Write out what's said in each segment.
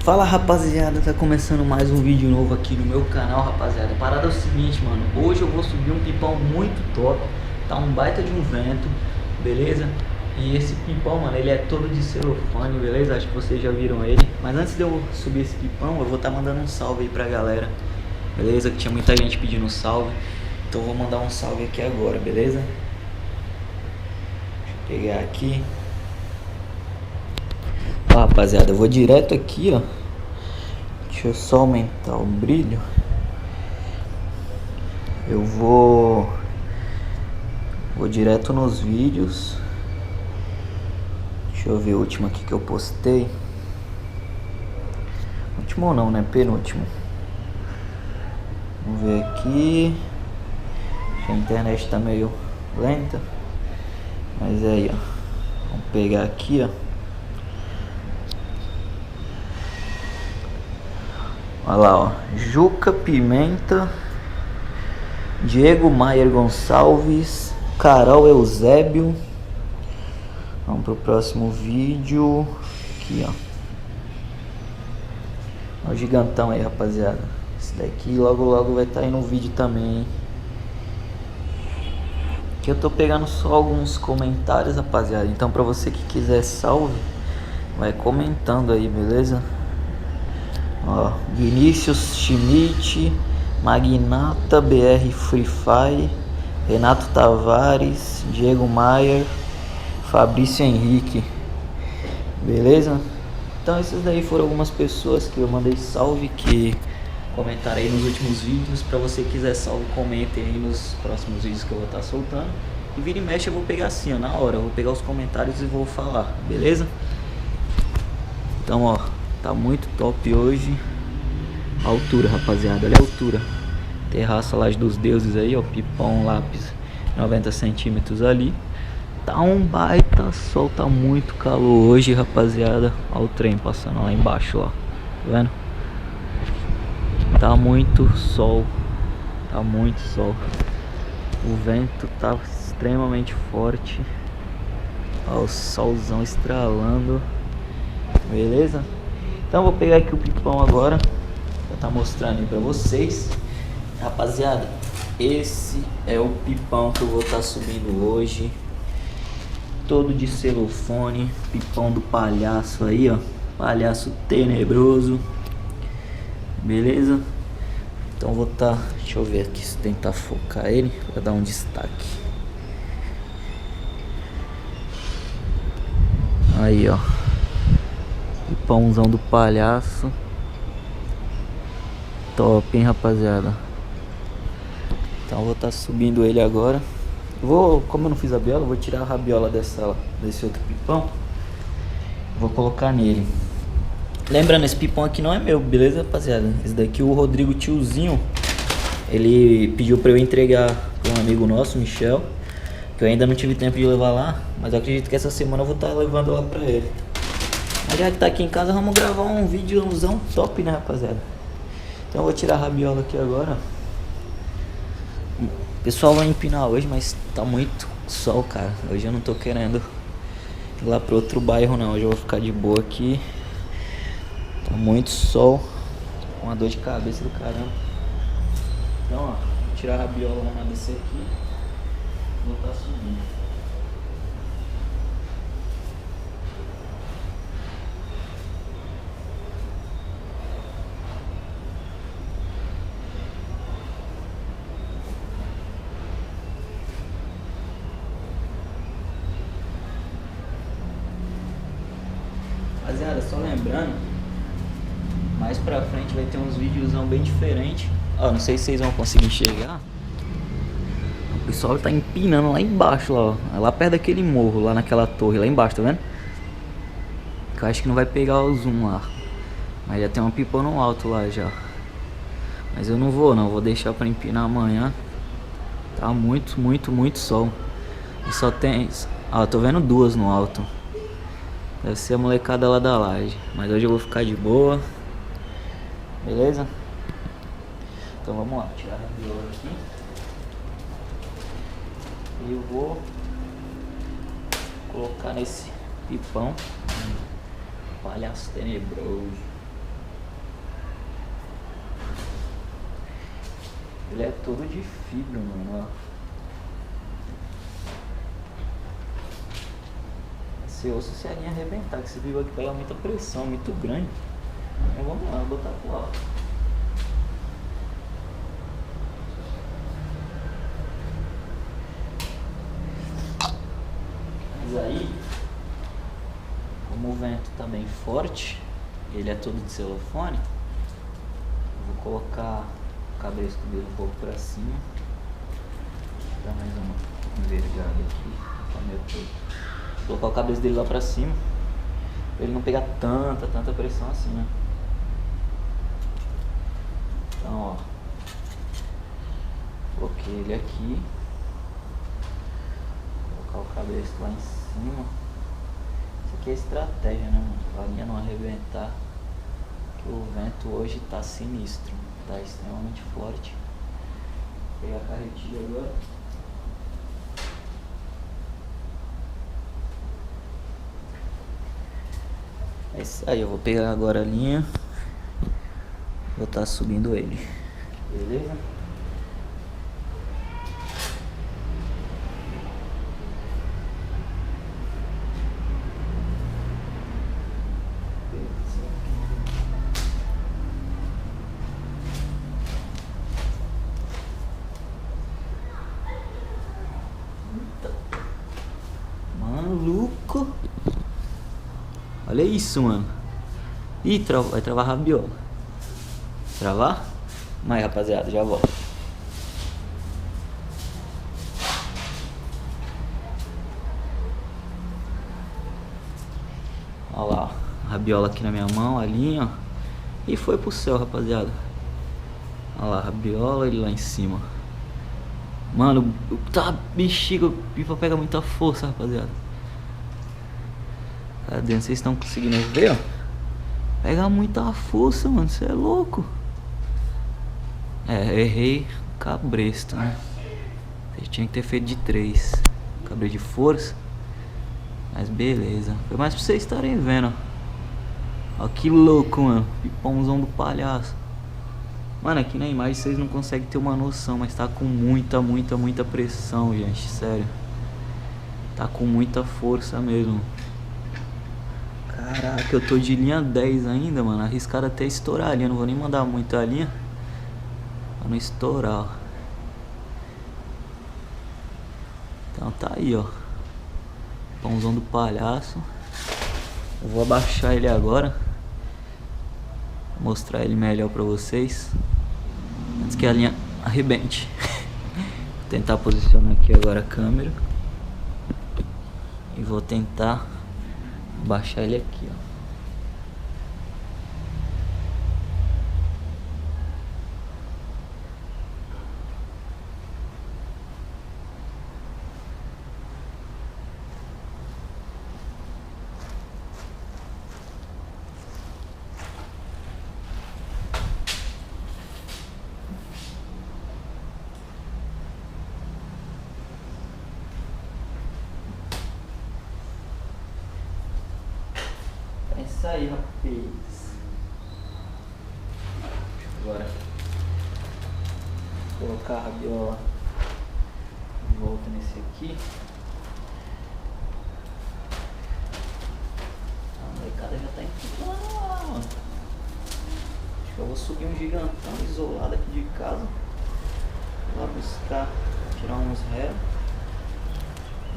Fala rapaziada, tá começando mais um vídeo novo aqui no meu canal, rapaziada. A parada é o seguinte, mano, hoje eu vou subir um pipão muito top. Tá um baita de um vento, beleza? E esse pipão, mano, ele é todo de celofane, beleza? Acho que vocês já viram ele. Mas antes de eu subir esse pipão, eu vou tá mandando um salve aí pra galera, beleza? Que tinha muita gente pedindo salve. Então eu vou mandar um salve aqui agora, beleza? Deixa eu pegar aqui. Ó, rapaziada, eu vou direto aqui, ó. Deixa eu só aumentar o brilho. Eu vou direto nos vídeos. Deixa eu ver o último aqui que eu postei. Último não, né? Penúltimo. Vamos ver aqui. A internet tá meio lenta. Mas aí, ó. Vamos pegar aqui, ó. Olha lá, ó. Juca Pimenta, Diego Maier Gonçalves, Carol Eusébio. Vamos pro próximo vídeo. Aqui, ó. Olha o gigantão aí, rapaziada. Esse daqui logo vai estar aí no vídeo também, hein? Aqui eu tô pegando só alguns comentários, rapaziada. Então pra você que quiser salve, vai comentando aí, beleza? Ó, Vinícius Schmidt, Magnata BR Free Fire, Renato Tavares, Diego Maier, Fabrício Henrique, beleza? Então essas daí foram algumas pessoas que eu mandei salve, que comentaram aí nos últimos vídeos. Pra você que quiser salve, comente aí nos próximos vídeos que eu vou estar soltando. E vira e mexe eu vou pegar assim, ó, na hora, eu vou pegar os comentários e vou falar, beleza? Então, ó, tá muito top hoje. A altura, rapaziada, olha a altura. Terraça Laje dos Deuses aí, ó. Pipão lápis 90 centímetros ali. Tá um baita sol, tá muito calor hoje, rapaziada. Olha o trem passando lá embaixo, ó. Tá vendo? Tá muito sol. Tá muito sol. O vento tá extremamente forte. Ó, o solzão estralando. Beleza? Então vou pegar aqui o pipão agora pra tá mostrando aí pra vocês. Rapaziada, esse é o pipão que eu vou estar subindo hoje. Todo de celofane. Pipão do palhaço aí, ó. Palhaço tenebroso. Beleza? Então vou tá... Deixa eu ver aqui se tentar focar ele pra dar um destaque. Aí, ó. Pipãozão do palhaço. Top, hein, rapaziada. Então eu vou estar subindo ele agora. Como eu não fiz a rabiola, vou tirar a rabiola desse outro pipão. Vou colocar nele. Lembrando, esse pipão aqui não é meu, beleza, rapaziada? Esse daqui o Rodrigo Tiozinho, ele pediu pra eu entregar pra um amigo nosso, Michel, que eu ainda não tive tempo de levar lá, mas eu acredito que essa semana eu vou estar levando lá pra ele. Mas já que tá aqui em casa, vamos gravar um videozão top, né, rapaziada? Então eu vou tirar a rabiola aqui agora. O pessoal vai empinar hoje, mas tá muito sol, cara. Hoje eu não tô querendo ir lá pro outro bairro, não. Hoje eu vou ficar de boa aqui. Tá muito sol. Uma dor de cabeça do caramba. Então, ó, vou tirar a rabiola, vamos descer aqui. Vou tá subindo. Rapaziada, só lembrando, mais pra frente vai ter uns videozão bem diferentes. Ó, não sei se vocês vão conseguir enxergar. O pessoal tá empinando lá embaixo, lá, ó. É lá perto daquele morro, lá naquela torre, lá embaixo, tá vendo? Que eu acho que não vai pegar o zoom lá. Mas já tem uma pipão no alto lá já. Mas eu não vou deixar pra empinar amanhã. Tá muito sol. E só tem... Ó, tô vendo duas no alto. Deve ser a molecada lá da laje. Mas hoje eu vou ficar de boa. Beleza? Então vamos lá, tirar a rabiola aqui. E eu vou colocar nesse pipão. Palhaço tenebroso. Ele é todo de fibra, mano, ó. Esse osso, se a linha arrebentar, que esse fibra aqui pega muita pressão, muito grande. Então vamos lá, vou botar pro alto. Mas aí, como o vento tá bem forte, ele é todo de celofane, eu vou colocar o cabresto dele um pouco pra cima. Vou dar mais uma envergada aqui, tá meio todo. Vou colocar o cabresto dele lá pra cima, pra ele não pegar tanta pressão assim, né? Então, ó, coloquei ele aqui, vou colocar o cabresto lá em cima. Isso aqui é estratégia, né, mano? Pra linha não arrebentar, que o vento hoje tá sinistro, tá extremamente forte. Vou pegar a carretilha agora. É isso aí, eu vou pegar agora a linha, vou estar subindo ele, beleza? Maluco! Olha isso, mano. Ih, vai travar a rabiola. Travar? Mas, rapaziada, já volto. Olha lá, ó. A rabiola aqui na minha mão, a linha, ó. E foi pro céu, rapaziada. Olha lá, a rabiola, ele lá em cima. Mano, tá bexiga, o pipa pega muita força, rapaziada. Cadê? Vocês estão conseguindo ver, ó? Pega muita força, mano, você é louco. É, errei o cabresto, né? Eu tinha que ter feito de 3 cabresto de força. Mas beleza. Foi mais pra vocês estarem vendo, ó. Ó que louco, mano. Pipãozão do palhaço. Mano, aqui na imagem vocês não conseguem ter uma noção, mas tá com muita pressão, gente, sério. Tá com muita força mesmo. Caraca, eu tô de linha 10 ainda, mano. Arriscaram até estourar a linha. Não vou nem mandar muito a linha pra não estourar, ó. Então tá aí, ó. Pãozão do palhaço. Eu vou abaixar ele agora, mostrar ele melhor pra vocês, antes que a linha arrebente. Vou tentar posicionar aqui agora a câmera e vou tentar baixar ele aqui, ó. É isso aí, rapaz. Agora colocar a rabiola de volta nesse aqui. A molecada já tá empurrando lá, mano. Acho que eu vou subir um gigantão isolado aqui de casa. Vou lá buscar, tirar uns réus.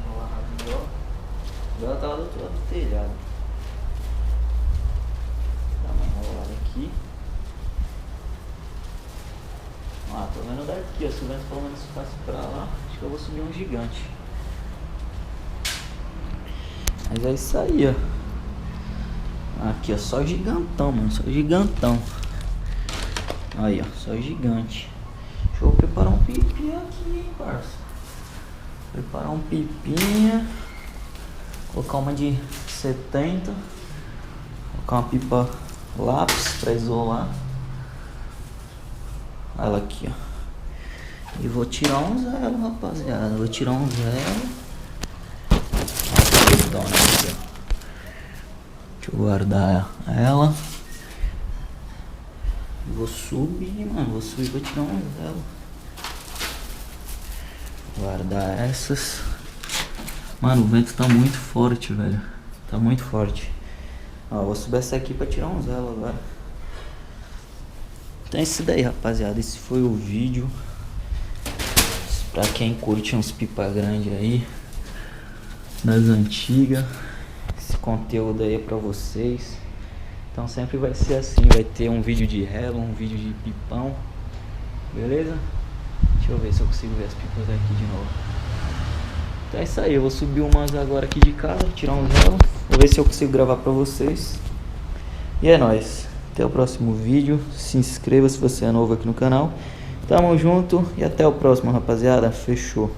Vou lá a rabiola. A rabiola tava do outro lado do telhado. Dá uma enrolada aqui. Ah, tô vendo daqui, ó. Se o vento pelo menos passe pra lá, acho que eu vou subir um gigante. Mas é isso aí, ó. Aqui, ó, só gigantão, mano. Só gigantão. Aí, ó, só gigante. Deixa eu preparar um pipinho aqui, hein, parça. Preparar um pipinha. Colocar uma de 70. Colocar uma pipa lápis pra isolar. Ela aqui, ó. E vou tirar um zero, rapaziada. Vou tirar um zero. Deixa eu guardar ela. Vou subir, mano. Vou subir pra tirar um zero. Guardar essas. Mano, o vento tá muito forte, velho. Tá muito forte. Ó, vou subir essa aqui pra tirar uns ela agora. Então é isso daí, rapaziada. Esse foi o vídeo. Pra quem curte uns pipa grande aí, das antigas. Esse conteúdo aí é pra vocês. Então sempre vai ser assim. Vai ter um vídeo de relo, um vídeo de pipão. Beleza? Deixa eu ver se eu consigo ver as pipas aqui de novo. Então é isso aí, eu vou subir umas agora aqui de casa, tirar uns relos. Vou ver se eu consigo gravar pra vocês. E é nóis. Até o próximo vídeo. Se inscreva se você é novo aqui no canal. Tamo junto e até o próximo, rapaziada. Fechou.